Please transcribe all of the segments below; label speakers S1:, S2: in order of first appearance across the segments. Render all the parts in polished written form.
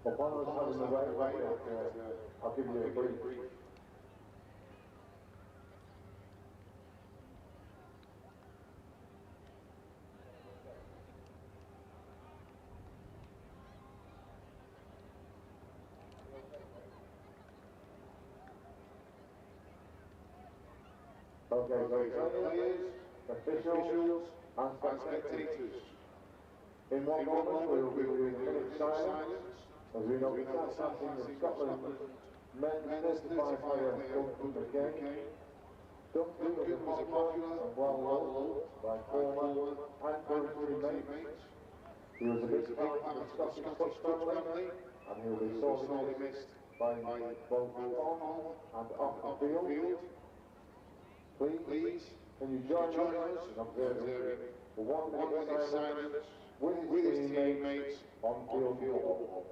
S1: I'll give you a brief. Okay, players, officials, and spectators. In one moment, we will be doing a minute silence as we know the passing of Scotland men's 35 player Duncan McKay. Duncan was a popular and well-loved by former and current teammates. He was a big part of the Scottish Touch family, and he will be sorely missed by both on and off the field. Please, can you join us in observing for 1 minute silence with his teammates on field football?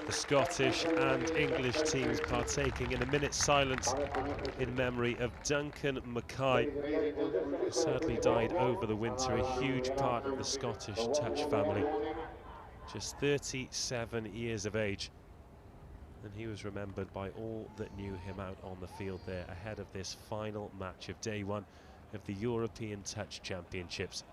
S2: The Scottish and English teams partaking in a minute's silence in memory of Duncan Mackay, who sadly died over the winter, a huge part of the Scottish touch family. Just 37 years of age, and he was remembered by all that knew him out on the field there ahead of this final match of day one of the European Touch Championships.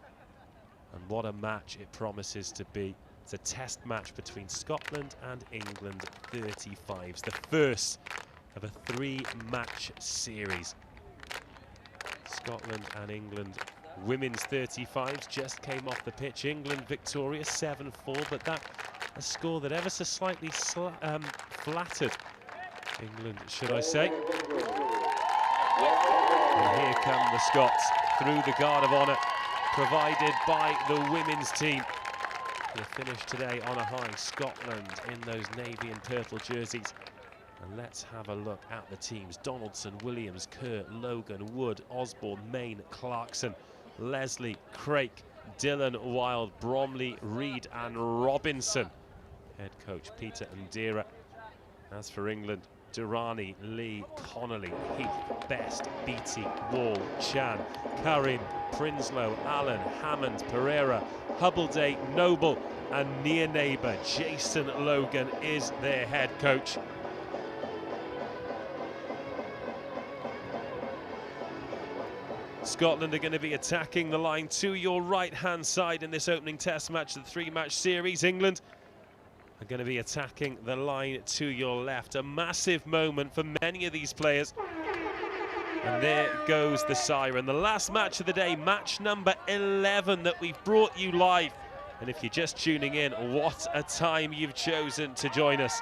S2: And what a match it promises to be. It's a test match between Scotland and England 35s, the first of a 3-match series. Scotland and England women's 35s just came off the pitch. England victorious 7-4, but that a score that ever so slightly flattered England, should I say. And here come the Scots through the guard of honour provided by the women's team. They finished today on a high, Scotland in those navy and purple jerseys. And let's have a look at the teams. Donaldson, Williams, Kerr, Logan, Wood, Osborne, Main, Clarkson, Leslie, Craik, Dillon, Wild, Bromley, Reid and Robinson. Head coach Peter Ndera. As for England, Durrani, Lee, Connolly, Heath, Best, Beattie, Wall, Chan, Karim, Prinsloo, Allen, Hammond, Pereira, Hubbleday, Noble and Nienaber. Jason Logan is their head coach. Scotland are going to be attacking the line to your right-hand side in this opening test match, the 3-match series. England are going to be attacking the line to your left. A massive moment for many of these players. And there goes the siren. The last match of the day, match number 11 that we've brought you live. And if you're just tuning in, what a time you've chosen to join us.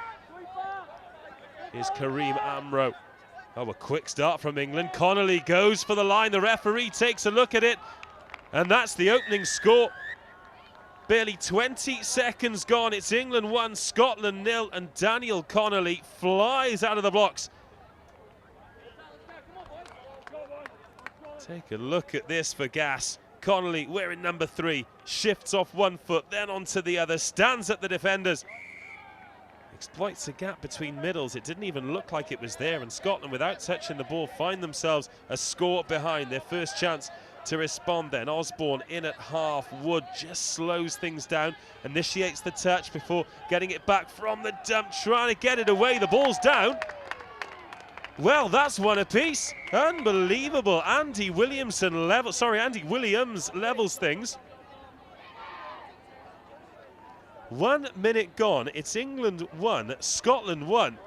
S2: Here's Karim Amro. Oh, a quick start from England. Connolly goes for the line. The referee takes a look at it. And that's the opening score. Barely 20 seconds gone. It's England 1, Scotland 0, and Daniel Connolly flies out of the blocks. Take a look at this for gas. Connolly wearing number 3, shifts off one foot, then onto the other, stands at the defenders. Exploits a gap between middles. It didn't even look like it was there, and Scotland, without touching the ball, find themselves a score behind. Their first chance to respond then. Osborne in at half. Wood just slows things down, initiates the touch before getting it back from the dump, trying to get it away. The ball's down. Well, that's one apiece. Unbelievable. Andy Williams levels things. 1 minute gone. It's England 1, Scotland 1.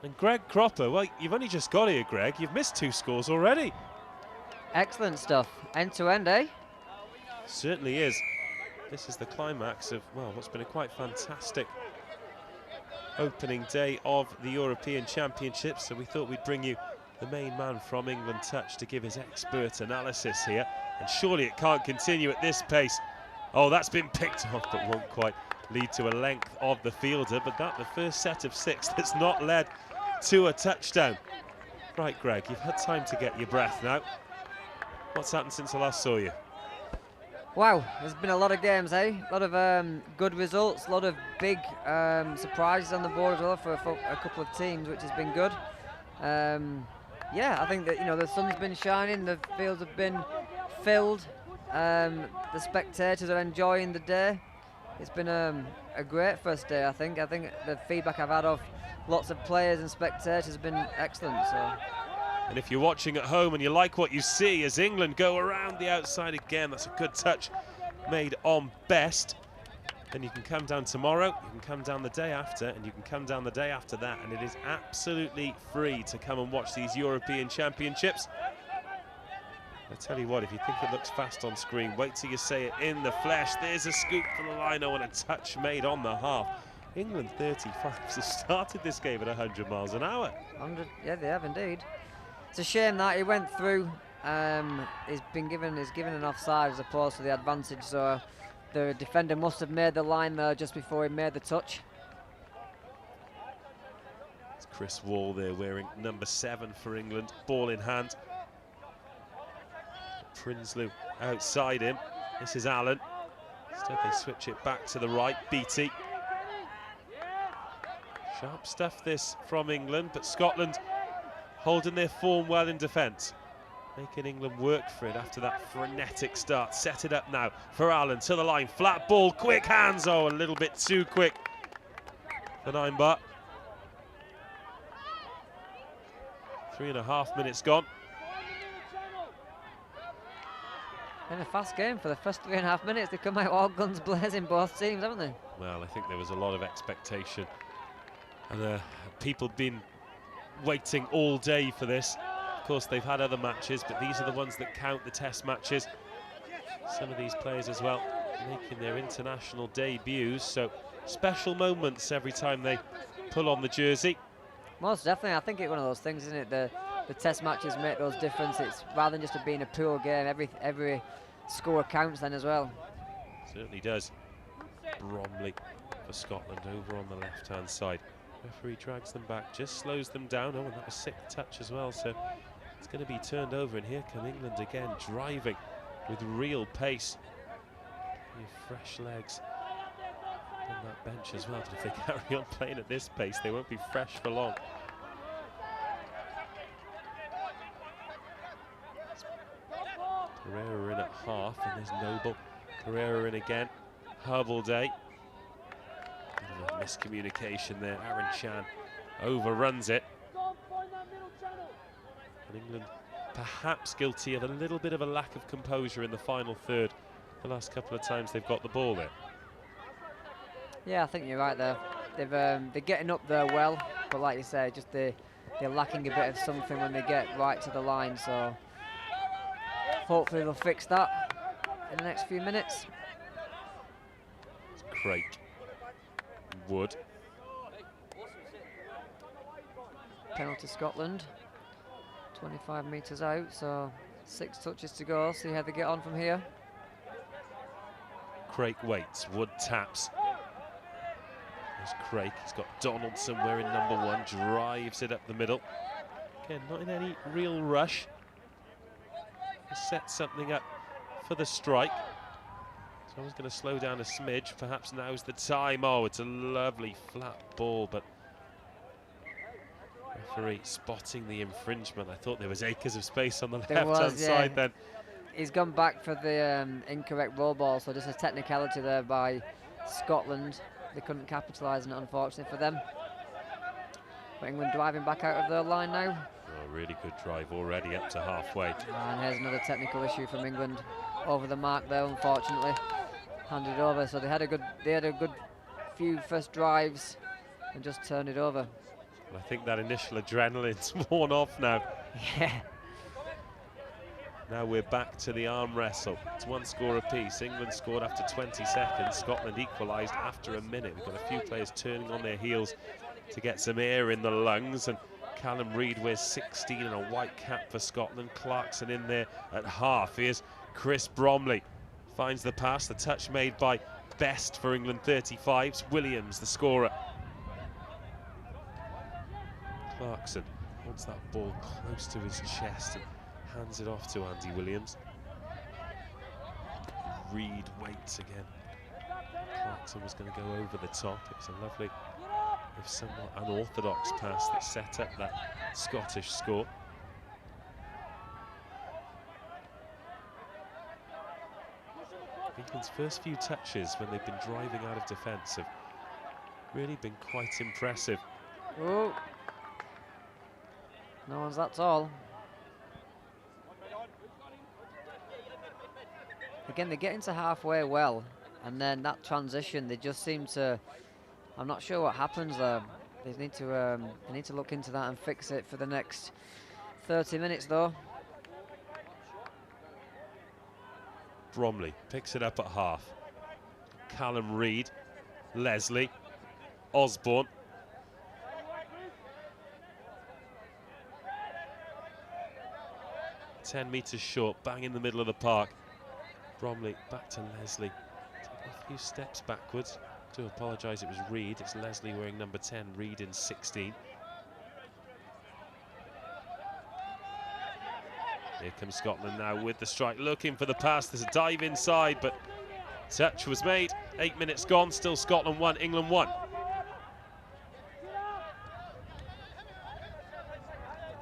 S2: And Greg Cropper, well, you've only just got here, Greg. You've missed 2 scores already.
S3: Excellent stuff. End to end, eh?
S2: Certainly is. This is the climax of, well, what's been a quite fantastic opening day of the European Championships. So we thought we'd bring you the main man from England Touch to give his expert analysis here. And surely it can't continue at this pace. Oh, that's been picked off, but won't quite lead to a length of the fielder. But that, the first set of 6 that's not led to a touchdown. Right, Greg, you've had time to get your breath now. What's happened since I last saw you?
S3: Wow, there's been a lot of games, eh? A lot of good results, a lot of big surprises on the board as well for a couple of teams, which has been good. Yeah, I think that, you know, the sun's been shining, the fields have been filled, the spectators are enjoying the day. It's been a great first day, I think. I think the feedback I've had of lots of players and spectators has been excellent. So.
S2: And if you're watching at home and you like what you see as England go around the outside again, that's a good touch made on Best. Then you can come down tomorrow, you can come down the day after, and you can come down the day after that, and it is absolutely free to come and watch these European Championships. I tell you what, if you think it looks fast on screen, wait till you see it in the flesh. There's a scoop for the line, and a touch made on the half. England 35s have started this game at 100 miles an hour.
S3: 100, yeah, they have indeed. It's a shame that he went through. He's given an offside as opposed to the advantage, so the defender must have made the line there just before he made the touch.
S2: It's Chris Wall there wearing number 7 for England, ball in hand. Prinsloo outside him. This is Allen. Instead they switch it back to the right. Beattie. Sharp stuff this from England, but Scotland holding their form well in defence. Making England work for it after that frenetic start. Set it up now for Allen to the line. Flat ball, quick hands. Oh, a little bit too quick for Nienaber. 3.5 minutes gone.
S3: Been a fast game for the first 3.5 minutes. They come out all guns blazing, both teams, haven't they?
S2: Well, I think there was a lot of expectation. And people been waiting all day for this. Of course, they've had other matches, but these are the ones that count, the test matches. Some of these players as well making their international debuts, so special moments every time they pull on the jersey.
S3: Most definitely. I think it's one of those things, isn't it? The test matches make those difference. It's rather than just it being a poor game, every score counts then as well.
S2: Certainly does. Bromley for Scotland over on the left-hand side. Referee drags them back, just slows them down. Oh, and that was sick touch as well, so it's going to be turned over, and here come England again, driving with real pace. Fresh legs on that bench as well, but if they carry on playing at this pace, they won't be fresh for long. Pereira in at half, and there's Noble. Pereira in again. Hubble day. Miscommunication there. Aaron Chan overruns it. And England perhaps guilty of a little bit of a lack of composure in the final third. The last couple of times they've got the ball there.
S3: Yeah, I think you're right there. They're getting up there well, but like you say, just they're lacking a bit of something when they get right to the line. So hopefully they'll fix that in the next few minutes.
S2: It's Craig. Wood.
S3: Penalty Scotland. 25 metres out, so 6 touches to go. See how they get on from here.
S2: Craig waits. Wood taps. There's Craig. He's got Donaldson wearing number 1. Drives it up the middle. Again, not in any real rush. He sets something up for the strike. So I was going to slow down a smidge. Perhaps now's the time. Oh, it's a lovely flat ball, but referee spotting the infringement. I thought there was acres of space on the left-hand side then.
S3: He's gone back for the incorrect roll ball, so just a technicality there by Scotland. They couldn't capitalise on it, unfortunately, for them. But England driving back out of their line now.
S2: Oh, really good drive already up to halfway.
S3: And here's another technical issue from England. Over the mark there, unfortunately. Handed over, so they had a good few first drives and just turned it over.
S2: I think that initial adrenaline's worn off now.
S3: Yeah.
S2: Now we're back to the arm wrestle. It's one score apiece. England scored after 20 seconds. Scotland equalised after a minute. We've got a few players turning on their heels to get some air in the lungs. And Callum Reid wears 16 and a white cap for Scotland. Clarkson in there at half. Here's Chris Bromley. Finds the pass. The touch made by Best for England 35s. Williams, the scorer. Clarkson holds that ball close to his chest and hands it off to Andy Williams. Reid waits again. Clarkson was going to go over the top. It was a lovely, if somewhat unorthodox pass that set up that Scottish score. England's first few touches when they've been driving out of defence have really been quite impressive.
S3: Oh. No one's that tall. Again, they get into halfway well, and then that transition, they just seem to, I'm not sure what happens there. They need to look into that and fix it for the next 30 minutes though.
S2: Bromley picks it up at half. Callum Reid, Leslie, Osborne. "10 metres short, bang in the middle of the park." Bromley back to Leslie. Taking a few steps backwards. Do apologise, it was Reid. It's Leslie wearing number 10, Reid in 16. Here comes Scotland now with the strike, looking for the pass. There's a dive inside, but touch was made. 8 minutes gone, still Scotland 1, England 1.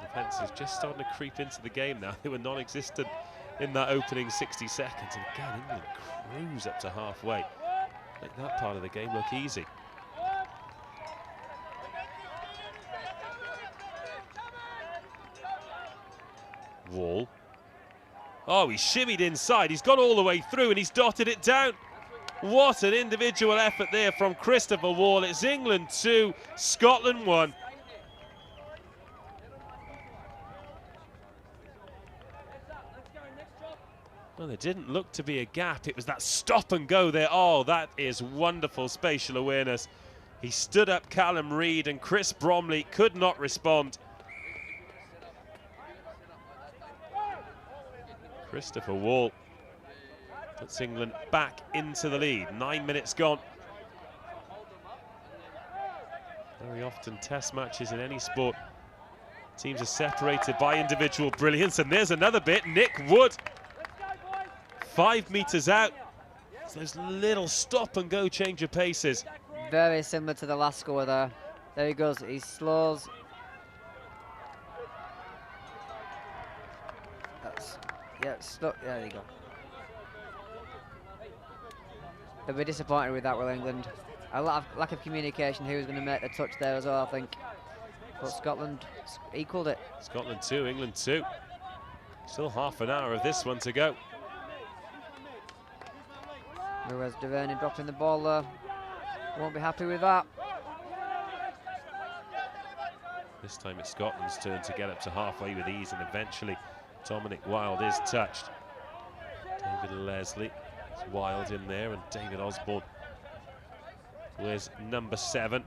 S2: Defence is just starting to creep into the game now. They were non-existent in that opening 60 seconds. And again, England cruise up to halfway. Make that part of the game look easy. Wall. Oh, he shimmied inside. He's got all the way through and he's dotted it down. What an individual effort there from Christopher Wall. It's England 2, Scotland 1. Well, there didn't look to be a gap. It was that stop and go there. Oh, that is wonderful spatial awareness. He stood up Callum Reid and Chris Bromley could not respond. Christopher Wall puts England back into the lead. 9 minutes gone. Very often test matches in any sport, teams are separated by individual brilliance, and there's another bit. Nick Wood, 5 metres out. So there's little stop and go change of paces.
S3: Very similar to the last score there. There he goes, he slows. Yeah, stop. There you go. They'll be disappointed with that, will England? A lack of communication. Who was going to make the touch there as well, I think. But Scotland equalled it.
S2: Scotland 2, England 2. Still half an hour of this one to go.
S3: Whereas Devaney dropping the ball there. Won't be happy with that.
S2: This time it's Scotland's turn to get up to halfway with ease, and eventually Dominic Wilde is touched. David Leslie, it's Wilde in there, and David Osborne wears number 7.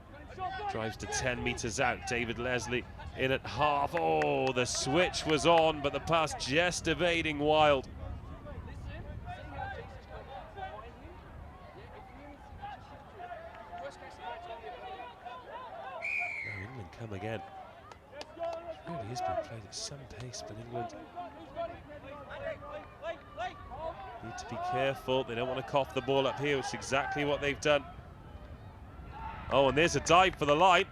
S2: Drives to 10 metres out. David Leslie in at half. Oh, the switch was on, but the pass just evading Wilde. Now England come again. It really has been played at some pace, but England need to be careful. They don't want to cough the ball up here. It's exactly what they've done. Oh, and there's a dive for the line.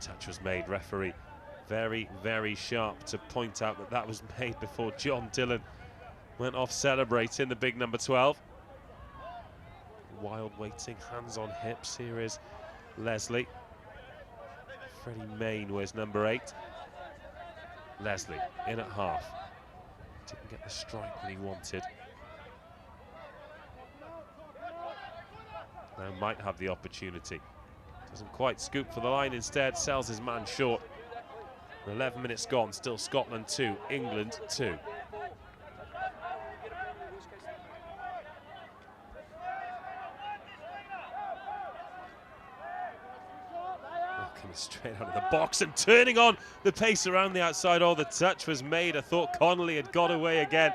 S2: Touch was made. Referee very, very sharp to point out that that was made before John Dillon went off celebrating, the big number 12. Wild waiting, hands on hips. Here is Leslie. Freddie Main wears number 8. Leslie in at half. Didn't get the strike that he wanted. Now might have the opportunity. Doesn't quite scoop for the line, instead sells his man short. 11 minutes gone, still Scotland 2, England 2. Looking straight out of the box and turning on the pace around the outside. Oh, the touch was made. I thought Connolly had got away again.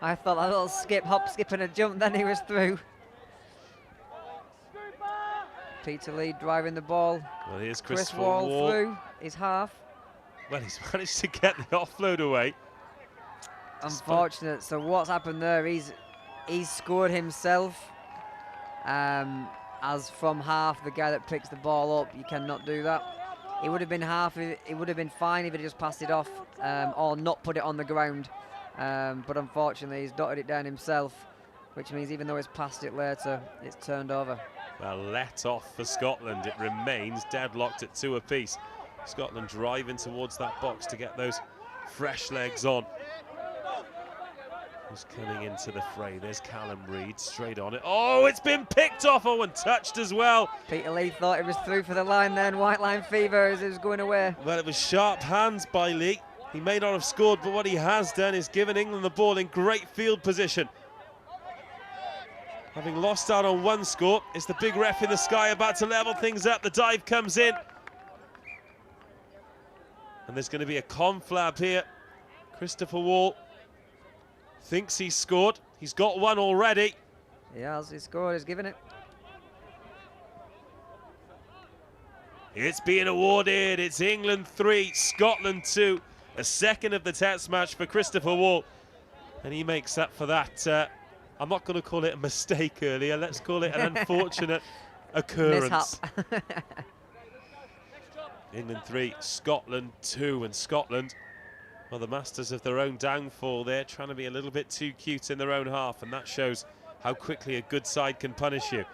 S3: I thought a little skip, hop, skip and a jump, then he was through. Peter Lee driving the ball.
S2: Well, here's
S3: Chris Wall through his half.
S2: Well, he's managed to get the offload away.
S3: Unfortunate. So what's happened there? He's scored himself. As from half, the guy that picks the ball up, you cannot do that. It would have been it would have been fine if he just passed it off or not put it on the ground. But unfortunately, he's dotted it down himself, which means even though he's passed it later, it's turned over.
S2: Well, let off for Scotland. It remains deadlocked at 2 apiece. Scotland driving towards that box to get those fresh legs on. Who's coming into the fray? There's Callum Reid straight on it. Oh, it's been picked off. Oh, and touched as well.
S3: Peter Lee thought it was through for the line then. White line fever as it was going away.
S2: Well, it was sharp hands by Lee. He may not have scored, but what he has done is given England the ball in great field position. Having lost out on 1 score, it's the big ref in the sky about to level things up. The dive comes in. And there's going to be a conflab here. Christopher Wall thinks he's scored. He's got 1 already.
S3: He has, he scored, he's given it.
S2: It's being awarded. It's England 3, Scotland 2. A second of the test match for Christopher Wall. And he makes up for that. I'm not going to call it a mistake earlier. Let's call it an unfortunate occurrence. England 3, Scotland 2, and Scotland, well, the masters of their own downfall there, trying to be a little bit too cute in their own half, and that shows how quickly a good side can punish you.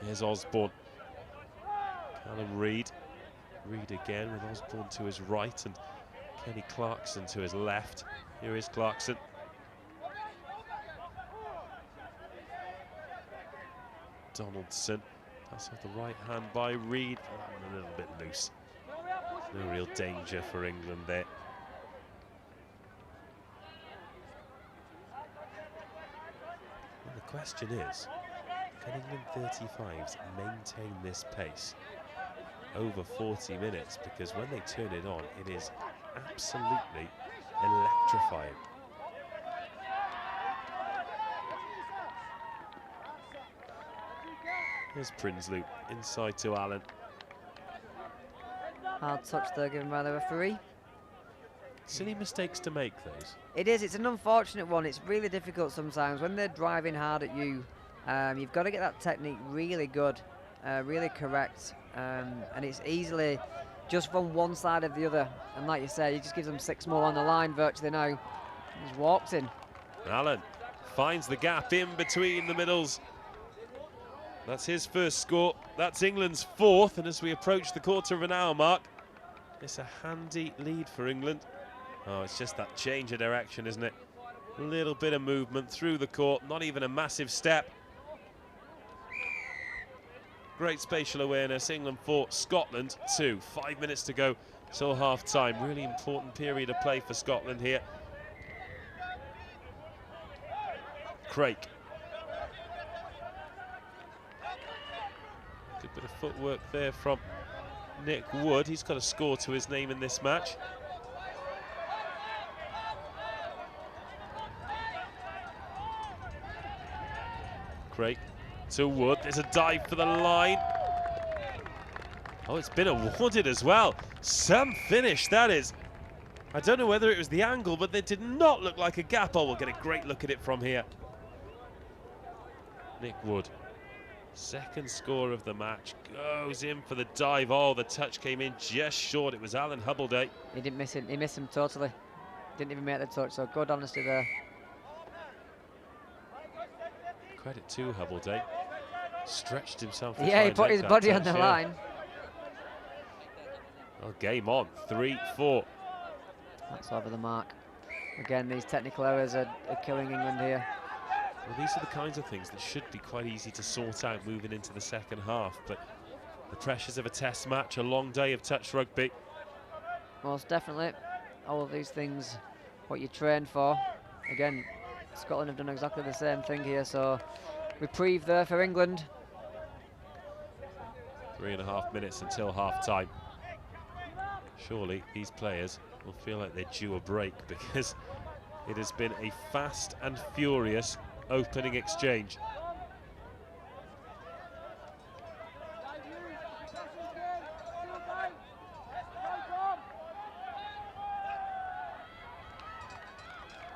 S2: Here's Osborne. Callum Reid. Reid again with Osborne to his right and Kenny Clarkson to his left. Here is Clarkson. Donaldson. That's off the right hand by Reid. A little bit loose. No real danger for England there. Well, the question is, can England 35s maintain this pace over 40 minutes? Because when they turn it on, it is absolutely electrifying. Here's Prinsloo, inside to Allen.
S3: Hard touch there given by the referee.
S2: Silly mistakes to make, those.
S3: It is, it's an unfortunate one. It's really difficult sometimes. When they're driving hard at you, you've got to get that technique really good, really correct. And it's easily just from one side of the other. And like you say, you just give them 6 more on the line virtually now. He just walks in.
S2: Allen finds the gap in between the middles. That's his first score. That's England's 4th. And as we approach the quarter of an hour mark, it's a handy lead for England. Oh, it's just that change of direction, isn't it? A little bit of movement through the court, not even a massive step. Great spatial awareness. England 4, Scotland 2. 5 minutes to go till half time. Really important period of play for Scotland here. Craig. Good bit of footwork there from Nick Wood. He's got a score to his name in this match. Craig to Wood. There's a dive for the line. Oh, it's been awarded as well. Some finish, that is. I don't know whether it was the angle, but it did not look like a gap. Oh, we'll get a great look at it from here. Nick Wood. Second score of the match, goes in for the dive. Oh, the touch came in just short. It was Alan Hubbleday.
S3: He didn't miss it. He missed him totally. Didn't even make the touch, so good honesty there.
S2: Credit to Hubbleday. stretched himself.
S3: Yeah, he put his body on the line.
S2: Well, game on, 3-4.
S3: That's over the mark. Again, these technical errors are killing England here.
S2: Well, these are the kinds of things that should be quite easy to sort out moving into the second half, but the pressures of a test match, a long day of touch rugby.
S3: Most definitely. All of these things, what you train for. Again, Scotland have done exactly the same thing here, so reprieve there for England.
S2: 3.5 minutes until half-time. Surely these players will feel like they're due a break, because it has been a fast and furious opening exchange.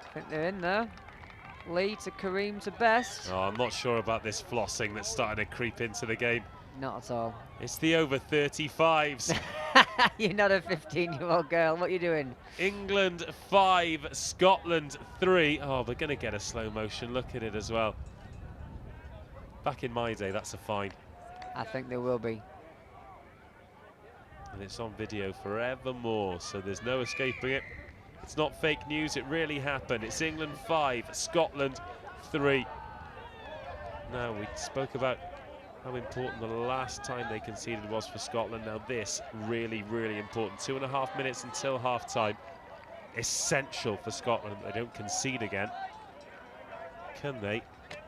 S3: I think they're in there. Lee to Karim to Best.
S2: Oh, I'm not sure about this flossing that's starting to creep into the game.
S3: Not at all.
S2: It's the over 35s.
S3: You're not a 15-year-old girl. What are you doing?
S2: England 5, Scotland 3. Oh, we're going to get a slow motion look at it as well. Back in my day, that's a fine.
S3: I think there will be.
S2: And it's on video forevermore, so there's no escaping it. It's not fake news, it really happened. It's England 5, Scotland 3. Now, we spoke about how important the last time they conceded was for Scotland. Now this, really, really important. 2.5 minutes until half-time. Essential for Scotland they don't concede again. Can they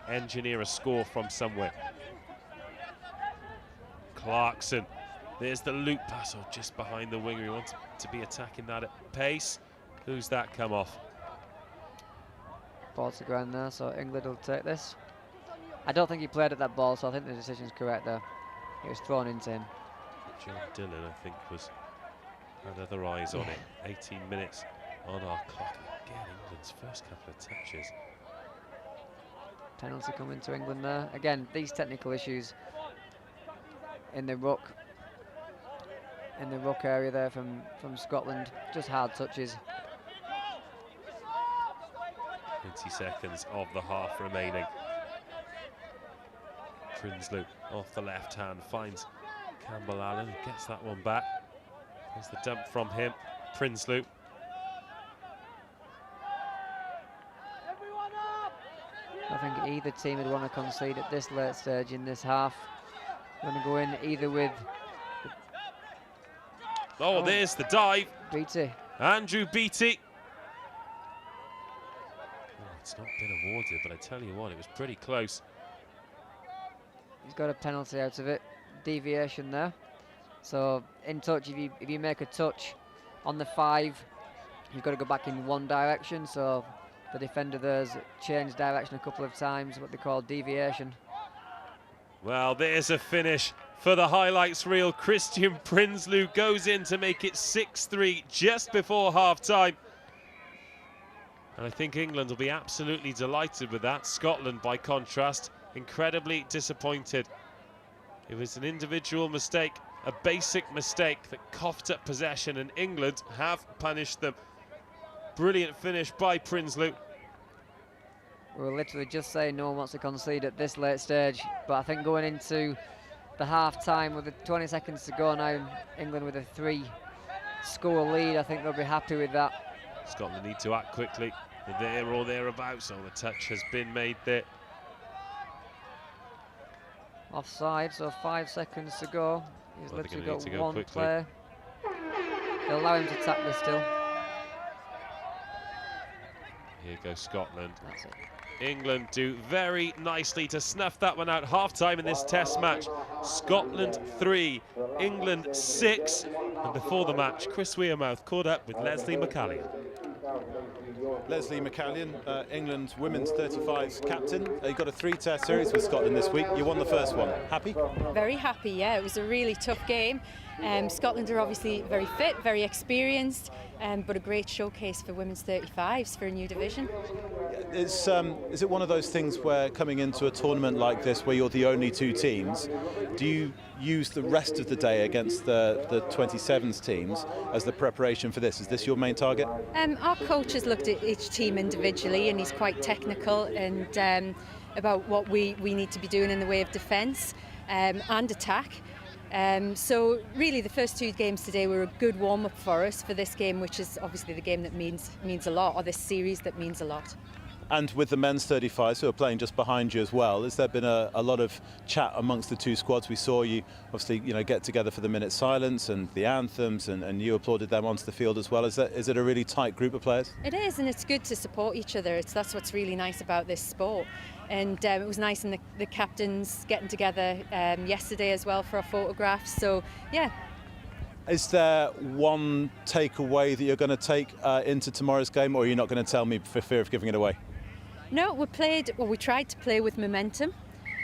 S2: engineer a score from somewhere? Clarkson, there's the loop pass, oh, just behind the winger. He wants to be attacking that at pace. Who's that come off?
S3: Ball to ground there, so England will take this. I don't think he played at that ball, so I think the decision's correct there. It was thrown into him.
S2: John Dillon, I think, had other eyes on it. 18 minutes on our clock. Again, England's first couple of touches.
S3: Penalty coming to England there. Again, these technical issues in the ruck area there from Scotland. Just hard touches.
S2: 20 seconds of the half remaining. Prinsloo off the left hand finds Campbell Allen, gets that one back. There's the dump from him, Prinsloo.
S3: I think either team would want to concede at this late stage in this half. Going to go in either with...
S2: Oh, there's the dive.
S3: Beattie.
S2: Andrew Beattie. Oh, it's not been awarded, but I tell you what, it was pretty close.
S3: He's got a penalty out of it. Deviation there. So in touch, if you make a touch on the 5, you've got to go back in one direction. So the defender there's changed direction a couple of times, what they call deviation.
S2: Well, there's a finish for the highlights reel. Christian Prinsloo goes in to make it 6-3 just before half-time. And I think England will be absolutely delighted with that. Scotland, by contrast, incredibly disappointed. It was an individual mistake, a basic mistake that coughed up possession, and England have punished them. Brilliant finish by Prinsloo.
S3: We're literally just saying no one wants to concede at this late stage, but I think going into the half-time with the 20 seconds to go now, England with a 3-score lead, I think they'll be happy with that.
S2: Scotland need to act quickly. They're there or thereabouts, so the touch has been made there.
S3: Offside, so 5 seconds to go. He's
S2: Well,
S3: literally
S2: got
S3: one
S2: quickly.
S3: player. They'll allow him to tackle still.
S2: Here goes Scotland.
S3: That's it.
S2: England do very nicely to snuff that one out. Half-time in this test match. Scotland 3, England 6. And before the match, Chris Wearmouth caught up with Leslie McCallion.
S4: Leslie McCallion, England's women's 35s captain. You got a 3-test series with Scotland this week. You won the first one. Happy?
S5: Very happy, yeah. It was a really tough game. Scotland are obviously very fit, very experienced, but a great showcase for women's 35s for a new division.
S4: Is it one of those things where coming into a tournament like this where you're the only 2 teams, do you use the rest of the day against the 27s teams as the preparation for this? Is this your main target?
S5: Our coach has looked at each team individually, and he's quite technical, and about what we need to be doing in the way of defence and attack. So really the first 2 games today were a good warm-up for us for this game, which is obviously the game that means a lot, or this series that means a lot.
S4: And with the men's 35s who are playing just behind you as well, has there been a lot of chat amongst the two squads? We saw you obviously get together for the minute silence and the anthems, and you applauded them onto the field as well. Is it a really tight group of players?
S5: It is, and it's good to support each other. That's what's really nice about this sport. And it was nice in the captains getting together yesterday as well for our photographs. So yeah.
S4: Is there one takeaway that you're going to take into tomorrow's game, or are you not going to tell me for fear of giving it away?
S5: No, we tried to play with momentum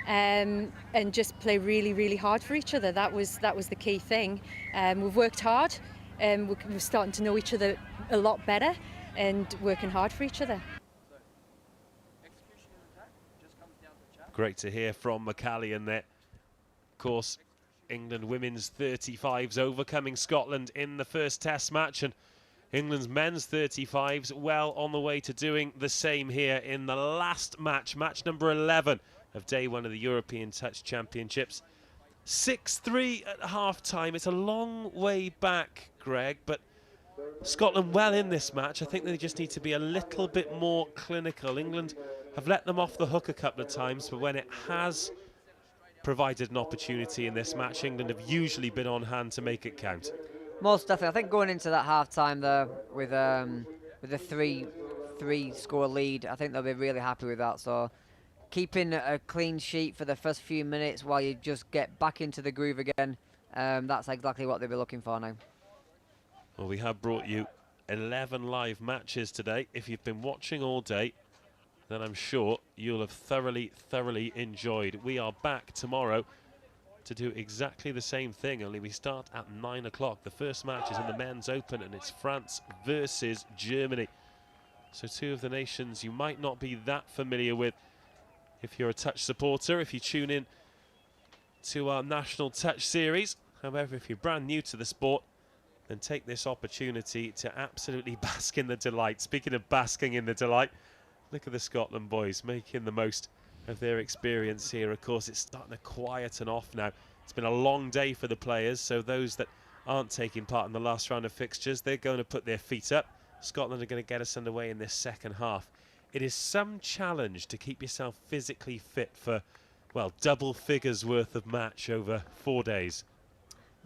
S5: and just play really, really hard for each other. That was the key thing. We've worked hard, and we're starting to know each other a lot better and working hard for each other.
S2: Great to hear from McCallion there. Of course, England women's 35s overcoming Scotland in the first test match, and England's men's 35s well on the way to doing the same here in the last match, match number 11 of day 1 of the European Touch Championships. 6-3 at half-time. It's a long way back, Greg, but Scotland well in this match. I think they just need to be a little bit more clinical. England have let them off the hook a couple of times, but when it has provided an opportunity in this match, England have usually been on hand to make it count.
S3: Most definitely. I think going into that half-time there with a 3 score lead, I think they'll be really happy with that. So keeping a clean sheet for the first few minutes while you just get back into the groove again, that's exactly what they'll be looking for now.
S2: Well, we have brought you 11 live matches today. If you've been watching all day, then I'm sure you'll have thoroughly enjoyed. We are back tomorrow to do exactly the same thing, only we start at 9 o'clock. The first match is in the Men's Open, and it's France versus Germany. So 2 of the nations you might not be that familiar with if you're a touch supporter, if you tune in to our National Touch Series. However, if you're brand new to the sport, then take this opportunity to absolutely bask in the delight. Speaking of basking in the delight, look at the Scotland boys making the most of their experience here. Of course, it's starting to quieten off now. It's been a long day for the players, so those that aren't taking part in the last round of fixtures, they're going to put their feet up. Scotland are going to get us underway in this second half. It is some challenge to keep yourself physically fit for, well, double figures worth of match over 4 days.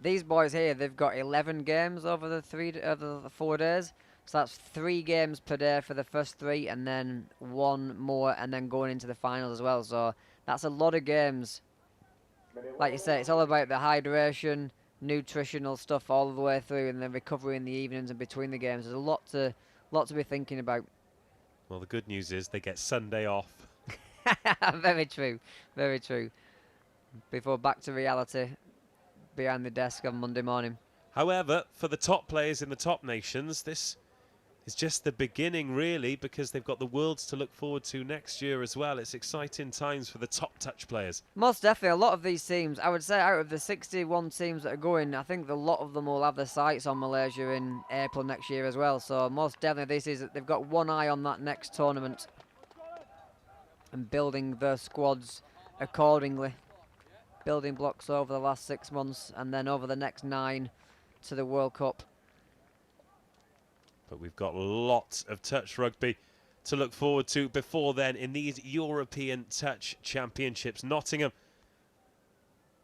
S3: These boys here, they've got 11 games over the 4 days. So that's 3 games per day for the first 3, and then 1 more, and then going into the finals as well. So that's a lot of games. Like you say, it's all about the hydration, nutritional stuff all the way through, and then recovery in the evenings and between the games. There's a lot to be thinking about.
S2: Well, the good news is they get Sunday off.
S3: Very true, very true. Before back to reality, behind the desk on Monday morning.
S2: However, for the top players in the top nations, this is just the beginning, really, because they've got the Worlds to look forward to next year as well. It's exciting times for the top touch players.
S3: Most definitely. A lot of these teams, I would say out of the 61 teams that are going, I think a lot of them will have their sights on Malaysia in April next year as well. So most definitely they've got one eye on that next tournament and building their squads accordingly. Building blocks over the last 6 months and then over the next 9 to the World Cup.
S2: But we've got lots of touch rugby to look forward to before then in these European Touch Championships. Nottingham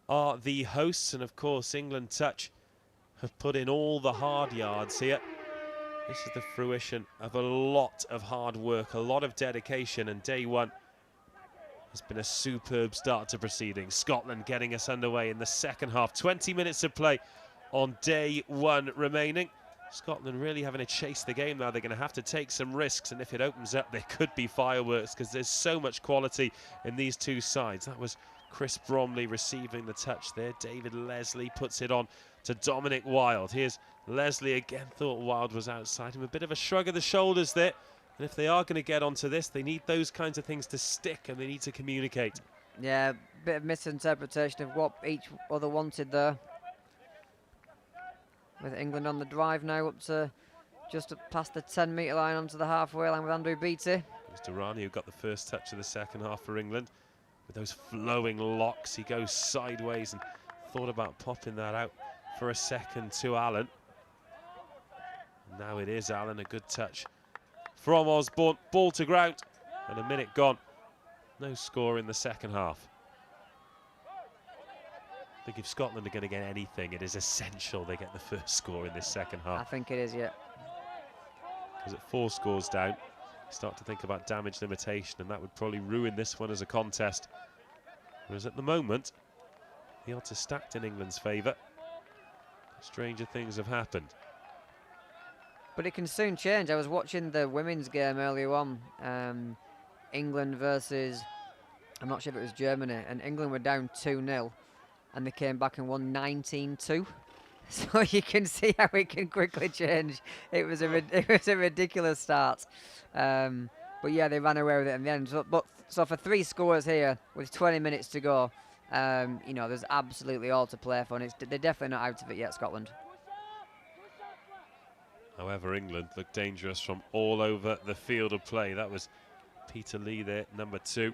S2: are the hosts, and of course England Touch have put in all the hard yards here. This is the fruition of a lot of hard work, a lot of dedication, and day 1 has been a superb start to proceedings. Scotland getting us underway in the second half. 20 minutes of play on day 1 remaining. Scotland really having to chase the game now. They're going to have to take some risks, and if it opens up, there could be fireworks because there's so much quality in these two sides. That was Chris Bromley receiving the touch there. David Leslie puts it on to Dominic Wilde. Here's Leslie again. Thought Wilde was outside him. A bit of a shrug of the shoulders there. And if they are going to get onto this, they need those kinds of things to stick, and they need to communicate.
S3: Yeah, bit of misinterpretation of what each other wanted there. With England on the drive now up to just past the 10-metre line onto the halfway line with Andrew Beattie.
S2: was Durrani who got the first touch of the second half for England. With those flowing locks, he goes sideways and thought about popping that out for a second to Allen. Now it is Allen, a good touch from Osborne. Ball to ground and a minute gone. No score in the second half. I think if Scotland are going to get anything, it is essential they get the first score in this second half.
S3: I think it is, yeah.
S2: Because at 4 scores down, you start to think about damage limitation, and that would probably ruin this one as a contest. Whereas at the moment, the odds are stacked in England's favour. Stranger things have happened.
S3: But it can soon change. I was watching the women's game earlier on, England versus, I'm not sure if it was Germany, and England were down 2-0, and they came back and won 19-2. So you can see how it can quickly change. It was a ridiculous start, but yeah, they ran away with it in the end. So for 3 scores here with 20 minutes to go, you know, there's absolutely all to play for, and they're definitely not out of it yet, Scotland.
S2: However, England looked dangerous from all over the field of play. That was Peter Lee there, number 2.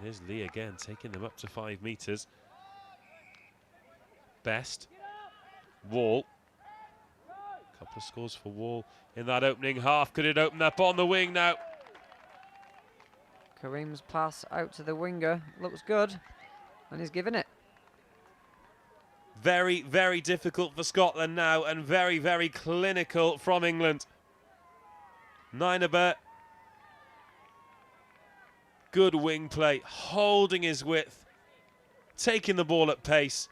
S2: There's Lee again, taking them up to 5 metres. Best. Wall. Couple of scores for Wall in that opening half. Could it open up on the wing now?
S3: Karim's pass out to the winger looks good, and he's given it.
S2: Very, very difficult for Scotland now, and very, very clinical from England. Nienaber. Good wing play, holding his width, taking the ball at pace.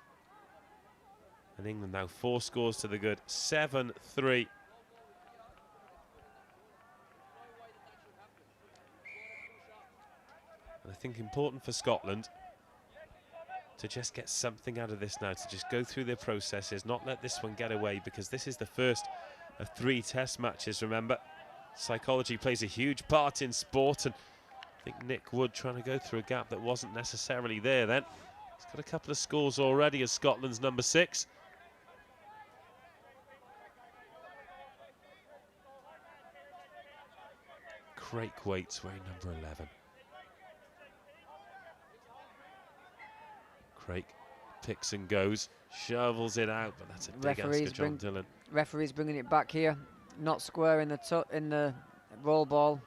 S2: And England now 4 scores to the good, 7-3. And I think important for Scotland to just get something out of this now, to just go through their processes, not let this one get away, because this is the first of 3 test matches, remember. Psychology plays a huge part in sport, and I think Nick Wood trying to go through a gap that wasn't necessarily there then. He's got a couple of scores already as Scotland's number 6. Craig Waits wearing number 11. Craig picks and goes, shovels it out, but that's a big ask of John Dillon.
S3: Referee's bringing it back here, not square in the roll ball.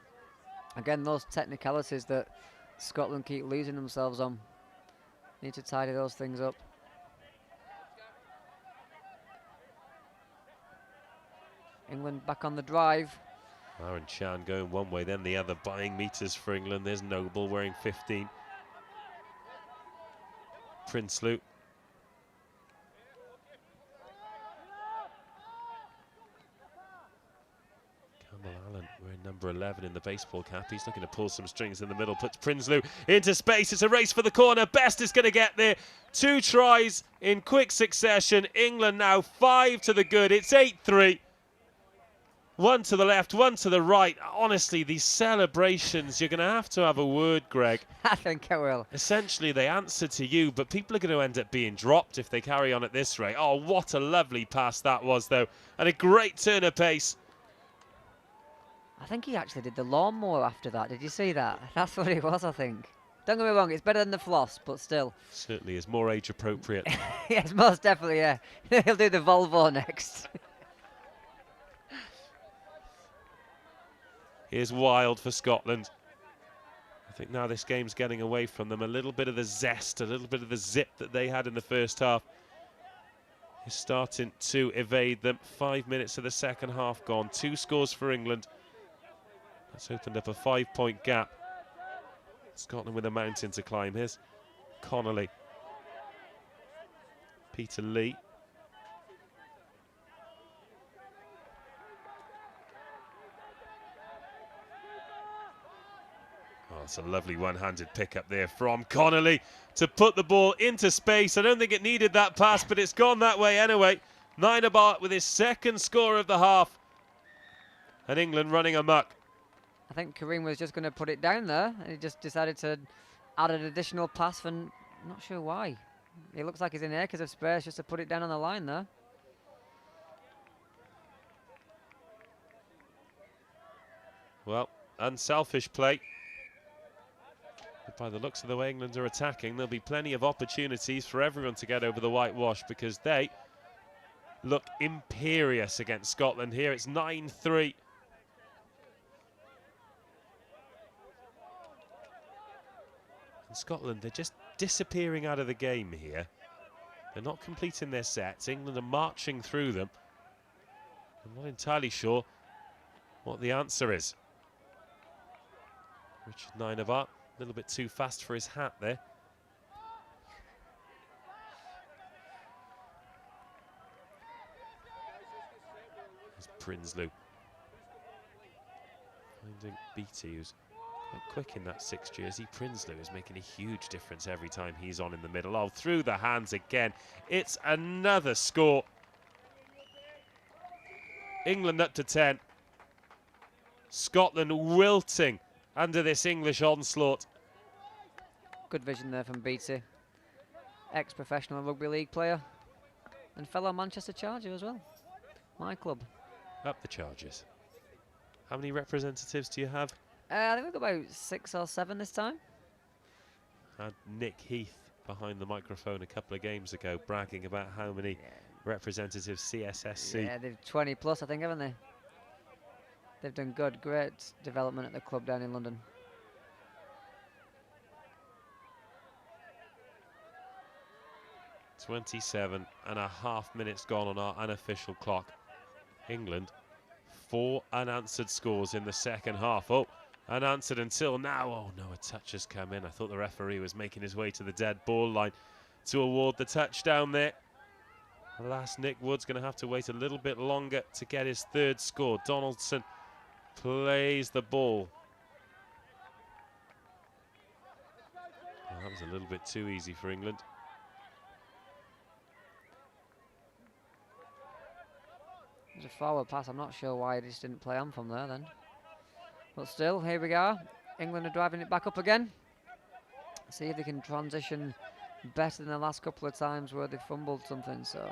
S3: Again, those technicalities that Scotland keep losing themselves on. Need to tidy those things up. England back on the drive.
S2: Aaron Chan going one way, then the other, buying meters for England. There's Noble wearing 15. Prinsloo. Allen wearing number 11 in the baseball cap. He's looking to pull some strings in the middle, puts Prinsloo into space. It's a race for the corner. Best is going to get there. 2 tries in quick succession. England now 5 to the good. It's 8-3. 1 to the left, 1 to the right. Honestly, these celebrations, you're going to have a word, Greg.
S3: I think I will.
S2: Essentially, they answer to you, but people are going to end up being dropped if they carry on at this rate. Oh, what a lovely pass that was, though. And a great turn of pace.
S3: I think he actually did the lawnmower after that. Did you see that? That's what it was, I think. Don't get me wrong, it's better than the floss, but still.
S2: Certainly is more age appropriate.
S3: Yes, most definitely, yeah. He'll do the Volvo next.
S2: Here's Wild for Scotland. I think now this game's getting away from them. A little bit of the zest, a little bit of the zip that they had in the first half is starting to evade them. 5 minutes of the second half gone. 2 scores for England. That's opened up a 5-point gap. Scotland with a mountain to climb. Here's Connolly. Peter Lee. Oh, it's a lovely one-handed pick-up there from Connolly to put the ball into space. I don't think it needed that pass, but it's gone that way anyway. Nienaber with his 2nd score of the half. And England running amok.
S3: I think Karim was just going to put it down there, and he just decided to add an additional pass for not sure why. It looks like he's in acres of space just to put it down on the line there.
S2: unselfish play. But by the looks of the way England are attacking, there'll be plenty of opportunities for everyone to get over the whitewash, because they look imperious against Scotland here. It's 9-3. And Scotland, they're just disappearing out of the game here. They're not completing their sets. England are marching through them. I'm not entirely sure what the answer is. Richard Nienaber, a little bit too fast for his hat there. There's Prinsloo. Finding Beattie, who's quite quick in that 6 jersey. Prinsloo is making a huge difference every time he's on in the middle. Oh, through the hands again. It's another score. England up to 10. Scotland wilting under this English onslaught.
S3: Good vision there from Beattie. Ex-professional rugby league player and fellow Manchester Charger as well. My club.
S2: Up the Chargers. How many representatives do you have?
S3: I think we've got about 6 or 7 this time.
S2: Had Nick Heath behind the microphone a couple of games ago bragging about how many representatives CSSC.
S3: Yeah, they've 20 plus, I think, haven't they? They've done good, great development at the club down in London. "27.5 minutes gone on our unofficial clock. England, 4 unanswered scores in the second half. Oh, unanswered until now. Oh no, a touch has come in. I thought the referee was making his way to the dead ball line to award the touchdown there. Alas, Nick Wood's going to have to wait a little bit longer to get his 3rd score. Donaldson plays the ball. Well, that was a little bit too easy for England. It was a forward pass. I'm not sure why he just didn't play on from there then. But still, here we are. England are driving it back up again. See if they can transition better than the last couple of times where they fumbled something. So,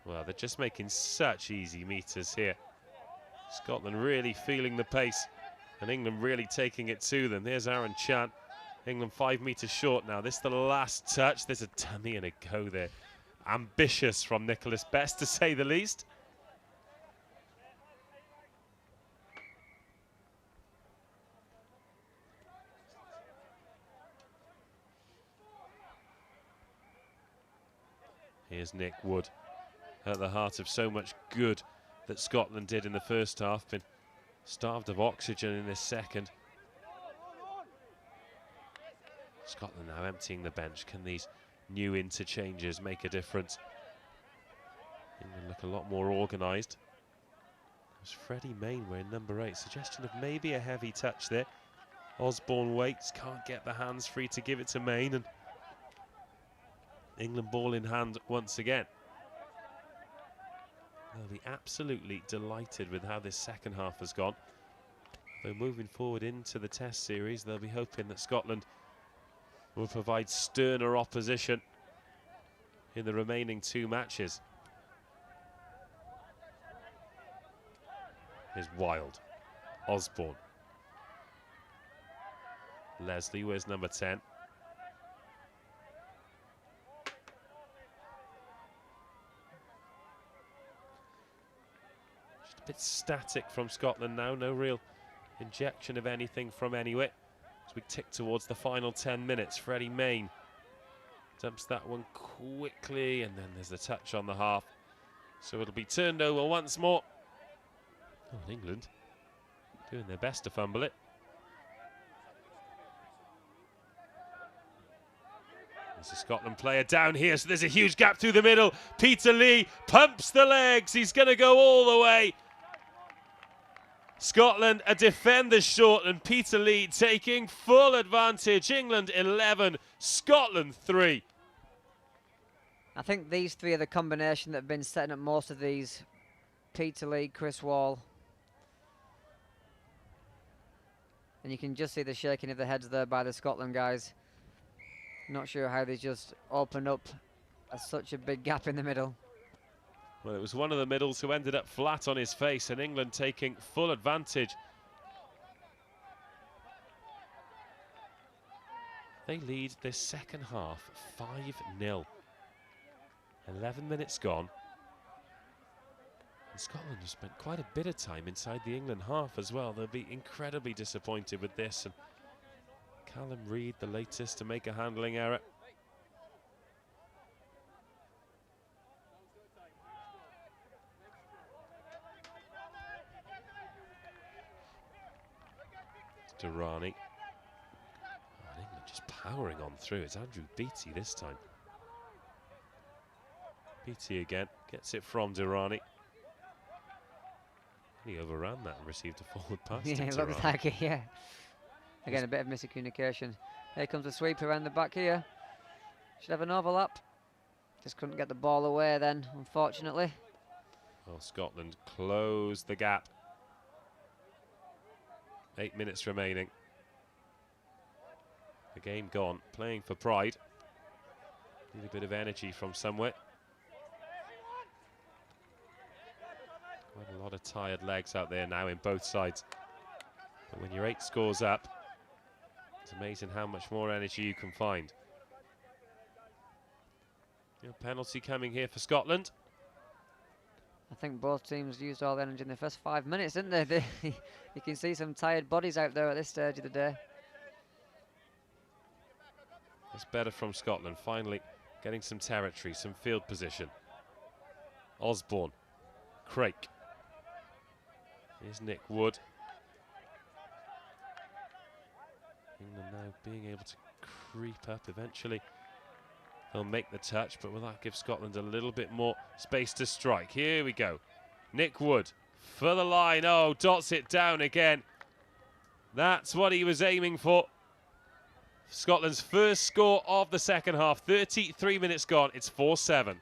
S2: well, they're just making such easy meters here. Scotland really feeling the pace, and England really taking it to them. There's Aaron Chan. England 5 meters short now. This is the last touch. There's a dummy and a go there. Ambitious from Nicholas Best, to say the least. Here's Nick Wood, at the heart of so much good that Scotland did in the first half. Been starved of oxygen in this second. Scotland now emptying the bench. Can these new interchanges make a difference? England look a lot more organised. There's Freddie Main wearing number 8. Suggestion of maybe a heavy touch there. Osborne waits, can't get the hands free to give it to Main, and England ball in hand once again. They'll be absolutely delighted with how this second half has gone. Though moving forward into the Test series, they'll be hoping that Scotland will provide sterner opposition in the remaining 2 matches. Here's Wild. Osborne. Leslie, where's number 10? Just a bit static from Scotland now, no real injection of anything from anywhere. As we tick towards the final 10 minutes, Freddie Main dumps that one quickly, and then there's the touch on the half. So it'll be turned over once more. Oh, England doing their best to fumble it. There's a Scotland player down here, so there's a huge gap through the middle. Peter Lee pumps the legs. He's going to go all the way. Scotland a defender short, and Peter Lee taking full advantage. England 11, Scotland 3.
S3: I think these 3 are the combination that have been setting up most of these. Peter Lee, Chris Wall. And you can just see the shaking of the heads there by the Scotland guys. Not sure how they just opened up such a big gap in the middle.
S2: Well, it was one of the middles who ended up flat on his face, and England taking full advantage. They lead this second half 5-0. 11 minutes gone. And Scotland have spent quite a bit of time inside the England half as well. They'll be incredibly disappointed with this. And Callum Reid, the latest to make a handling error. Durrani. Oh, England just powering on through. It's Andrew Beattie this time. Beattie again, gets it from Durrani. He overran that and received a forward pass.
S3: Yeah, it looks like it, yeah. Again, a bit of miscommunication. Here comes the sweep around the back here. Should have an overlap. Just couldn't get the ball away then, unfortunately.
S2: Well, Scotland closed the gap. 8 minutes remaining. The game gone, playing for pride. Need a bit of energy from somewhere. Quite a lot of tired legs out there now in both sides. But when you're 8 scores up, it's amazing how much more energy you can find. Penalty coming here for Scotland.
S3: I think both teams used all the energy in the first 5 minutes, didn't they? You can see some tired bodies out there at this stage of the day.
S2: It's better from Scotland, finally getting some territory, some field position. Osborne, Craik. Here's Nick Wood. England now being able to creep up eventually. They'll make the touch, but will that give Scotland a little bit more space to strike? Here we go. Nick Wood for the line. Oh, dots it down again. That's what he was aiming for. Scotland's first score of the second half. 33 minutes gone. It's 4-7.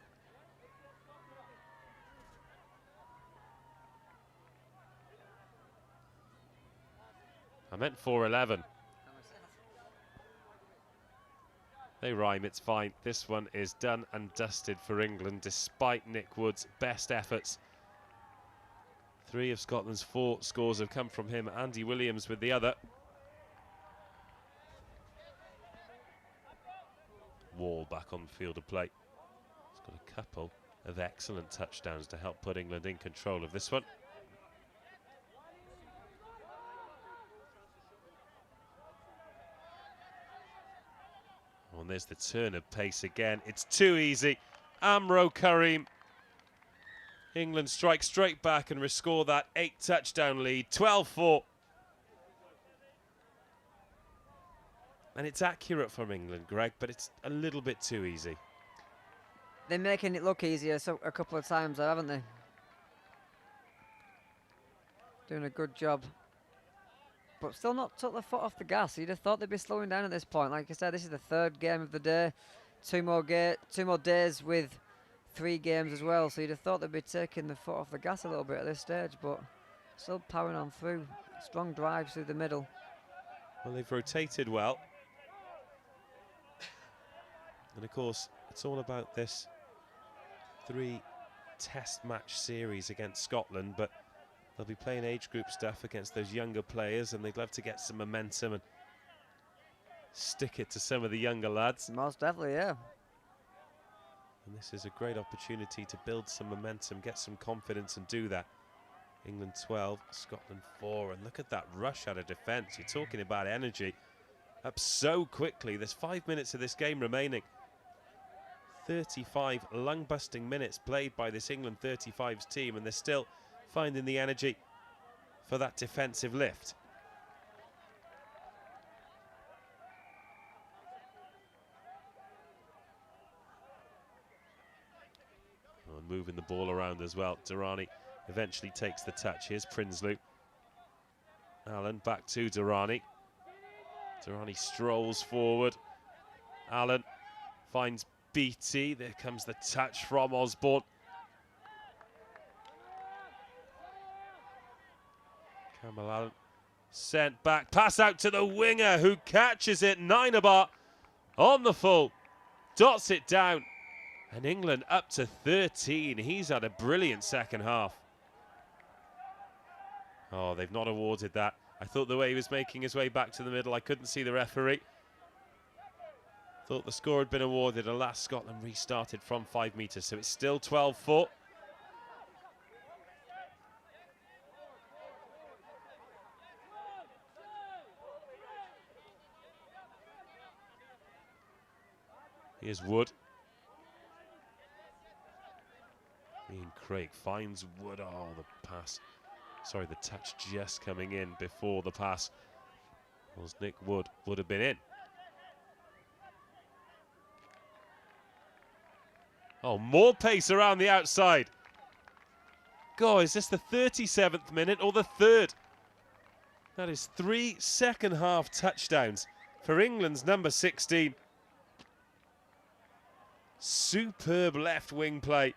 S2: I meant 4-11. They rhyme, it's fine. This one is done and dusted for England, despite Nick Wood's best efforts. 3 of Scotland's 4 scores have come from him. Andy Williams with the other. Wall back on the field of play. He's got a couple of excellent touchdowns to help put England in control of this one. And there's the turn of pace again. It's too easy. Amro Karim. England strike straight back and rescore that 8-touchdown lead. 12-4. And it's accurate from England, Greg, but it's a little bit too easy.
S3: They're making it look easier a couple of times, though, haven't they? Doing a good job. But still not took the foot off the gas. You'd have thought they'd be slowing down at this point. Like I said, this is the 3rd game of the day. 2 more days with 3 games as well. So you'd have thought they'd be taking the foot off the gas a little bit at this stage, but still powering on through. Strong drives through the middle.
S2: Well, they've rotated well. And of course, it's all about this 3 test match series against Scotland, but they'll be playing age group stuff against those younger players, and they'd love to get some momentum and stick it to some of the younger lads.
S3: Most definitely, yeah.
S2: And this is a great opportunity to build some momentum, get some confidence and do that. England 12, Scotland 4, and look at that rush out of defence. You're talking about energy. Up so quickly. There's 5 minutes of this game remaining. 35 lung-busting minutes played by this England 35s team, and they're still finding the energy for that defensive lift. Oh, moving the ball around as well. Durrani eventually takes the touch. Here's Prinsloo. Allen back to Durrani. Durrani strolls forward. Allen finds Beattie. There comes the touch from Osborne. Campbell Allen sent back. Pass out to the winger who catches it. Nienaber on the full. Dots it down. And England up to 13. He's had a brilliant second half. Oh, they've not awarded that. I thought the way he was making his way back to the middle, I couldn't see the referee. Thought the score had been awarded. Alas, Scotland restarted from 5 metres, so it's still 12-4. Here's Wood. Ian Craig finds Wood. Oh, the pass. Sorry, the touch just coming in before the pass. Was Nick Wood. Would have been in. Oh, more pace around the outside. God, is this the 37th minute or the 3rd? That is 3 second half touchdowns for England's number 16. Superb left wing play.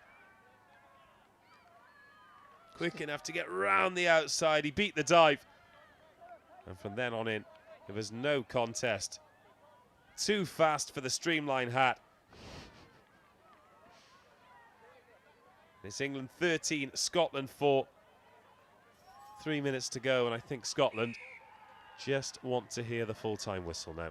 S2: Quick enough to get round the outside. He beat the dive. And from then on in, there was no contest. Too fast for the streamline hat. It's England 13, Scotland 4. 3 minutes to go, and I think Scotland just want to hear the full-time whistle now.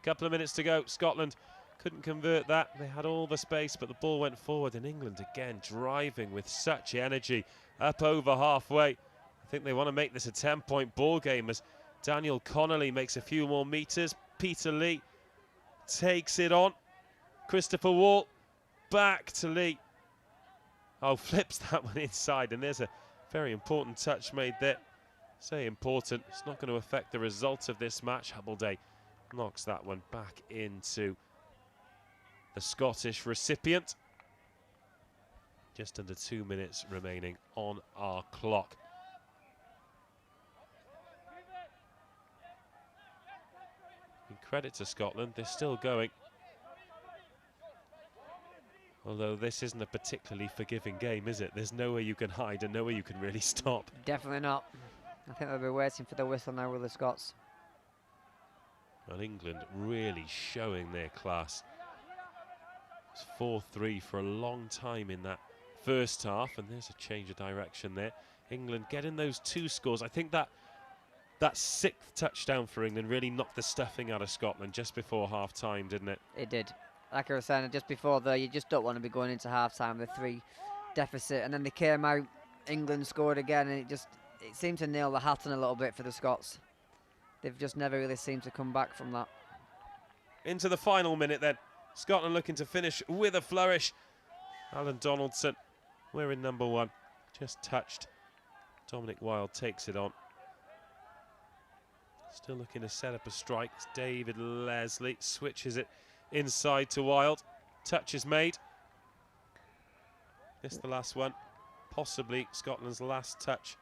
S2: Couple of minutes to go. Scotland couldn't convert that. They had all the space, but the ball went forward. And England again driving with such energy up over halfway. I think they want to make this a 10-point ball game as Daniel Connolly makes a few more meters. Peter Lee takes it on. Christopher Wall back to Lee. Oh, flips that one inside, and there's a very important touch made there. Say important. It's not going to affect the result of this match. Hubbleday knocks that one back into the Scottish recipient. Just under 2 minutes remaining on our clock. In credit to Scotland, they're still going. Although this isn't a particularly forgiving game, is it? There's nowhere you can hide and nowhere you can really stop.
S3: Definitely not. I think they'll be waiting for the whistle now with the Scots.
S2: Well, England really showing their class. It's 4-3 for a long time in that first half, and there's a change of direction there. England getting those 2 scores. I think that 6th touchdown for England really knocked the stuffing out of Scotland just before half-time, didn't it?
S3: It did. Like I was saying, just before there, you just don't want to be going into half-time with 3 deficit, and then they came out, England scored again, and it seemed to nail the hat on a little bit for the Scots. They've just never really seemed to come back from that.
S2: Into the final minute then. Scotland looking to finish with a flourish. Alan Donaldson, we're in number 1. Just touched. Dominic Wilde takes it on. Still looking to set up a strike. It's David Leslie switches it inside to Wilde. Touch is made. This the last one. Possibly Scotland's last touch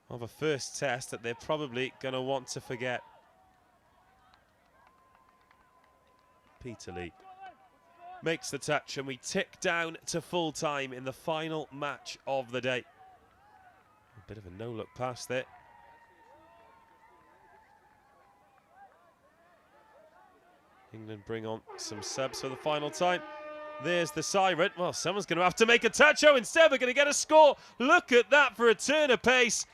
S2: of a first test that they're probably going to want to forget. Peter Lee makes the touch, and we tick down to full time in the final match of the day. A bit of a no-look pass there. England bring on some subs for the final time. There's the siren. Well, someone's going to have to make a touch. Oh, instead we're going to get a score. Look at that for a turn of pace.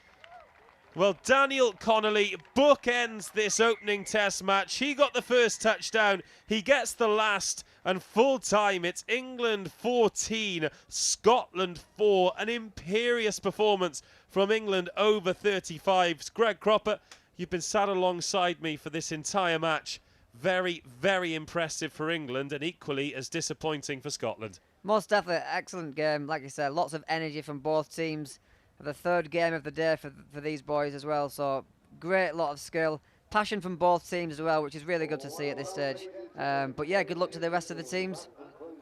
S2: Well, Daniel Connolly bookends this opening test match. He got the first touchdown. He gets the last. And full time, it's England 14, Scotland 4. An imperious performance from England over 35s. Greg Cropper, you've been sat alongside me for this entire match. Very, very impressive for England and equally as disappointing for Scotland.
S3: Most definitely, excellent game. Like you said, lots of energy from both teams. The 3rd game of the day for these boys as well. So great lot of skill. passion from both teams as well, which is really good to see at this stage. But yeah, good luck to the rest of the teams.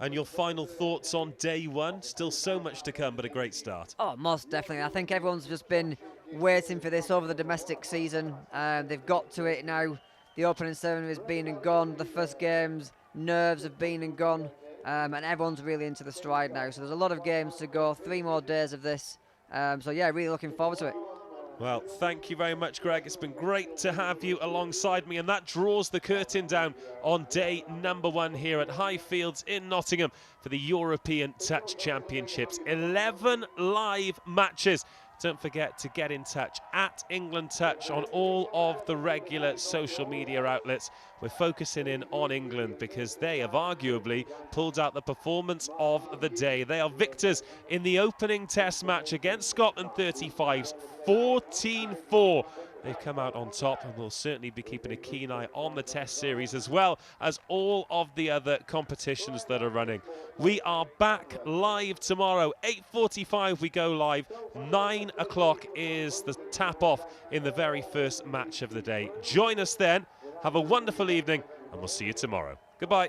S2: And your final thoughts on day one? Still so much to come, but a great start.
S3: Oh, most definitely. I think everyone's just been waiting for this over the domestic season. They've got to it now. The opening ceremony has been and gone. The first games, nerves have been and gone. And everyone's really into the stride now. So there's a lot of games to go, 3 more days of this. So yeah, really looking forward to it.
S2: Well, thank you very much, Greg. It's been great to have you alongside me, and that draws the curtain down on day number 1 here at Highfields in Nottingham for the European Touch Championships. 11 live matches. Don't forget to get in touch at England Touch on all of the regular social media outlets. We're focusing in on England because they have arguably pulled out the performance of the day. They are victors in the opening test match against Scotland 35s, 14-4. They've come out on top, and we'll certainly be keeping a keen eye on the test series as well as all of the other competitions that are running. We are back live tomorrow, 8:45 we go live, 9 o'clock is the tap-off in the very first match of the day. Join us then, have a wonderful evening, and we'll see you tomorrow. Goodbye.